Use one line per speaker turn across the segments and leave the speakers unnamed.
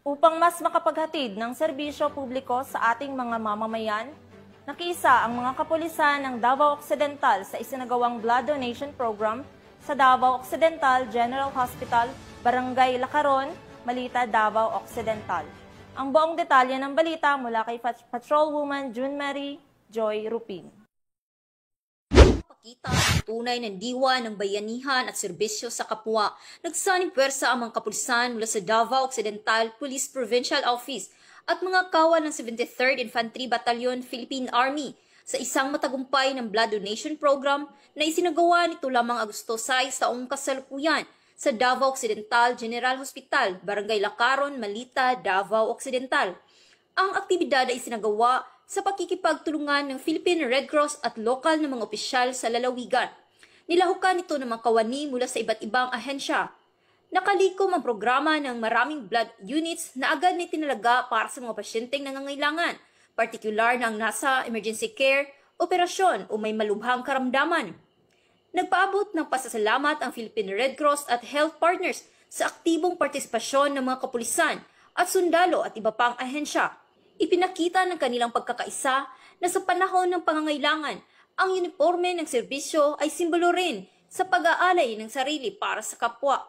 Upang mas makapaghatid ng serbisyo publiko sa ating mga mamamayan, nakiisa ang mga kapulisan ng Davao Occidental sa isinagawang blood donation program sa Davao Occidental General Hospital, Barangay Lacaron, Malita, Davao Occidental. Ang buong detalye ng balita mula kay Patrolwoman June Mary Joy Rupin.
Pakita ang tunay ng diwa ng bayanihan at serbisyo sa kapwa. Nagsanib pwersa ang mga kapulisan mula sa Davao Occidental Police Provincial Office at mga kawal ng 73rd Infantry Battalion Philippine Army sa isang matagumpay ng blood donation program na isinagawa nito lamang Agosto 6 taong kasalukuyan sa Davao Occidental General Hospital, Barangay Lacaron, Malita, Davao Occidental. Ang aktibidad ay isinagawa sa pakikipagtulungan ng Philippine Red Cross at lokal na mga opisyal sa lalawigan. Nilahukan ito ng mga kawani mula sa iba't ibang ahensya. Nakalikom ang programa ng maraming blood units na agad na itinalaga para sa mga pasyenteng nangangailangan, partikular na ang nasa emergency care, operasyon o may malubhang karamdaman. Nagpaabot ng pasasalamat ang Philippine Red Cross at health partners sa aktibong partisipasyon ng mga kapulisan at sundalo at iba pang ahensya. Ipinakita ng kanilang pagkakaisa na sa panahon ng pangangailangan, ang uniforme ng serbisyo ay simbolo rin sa pag-aalay ng sarili para sa kapwa.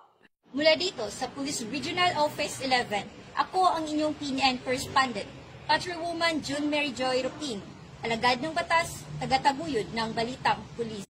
Mula dito sa Police Regional Office 11, ako ang inyong PNN Correspondent, Patrolwoman June Mary Joy Rupin, alagad ng batas, tagataguyod ng Balitang Pulis.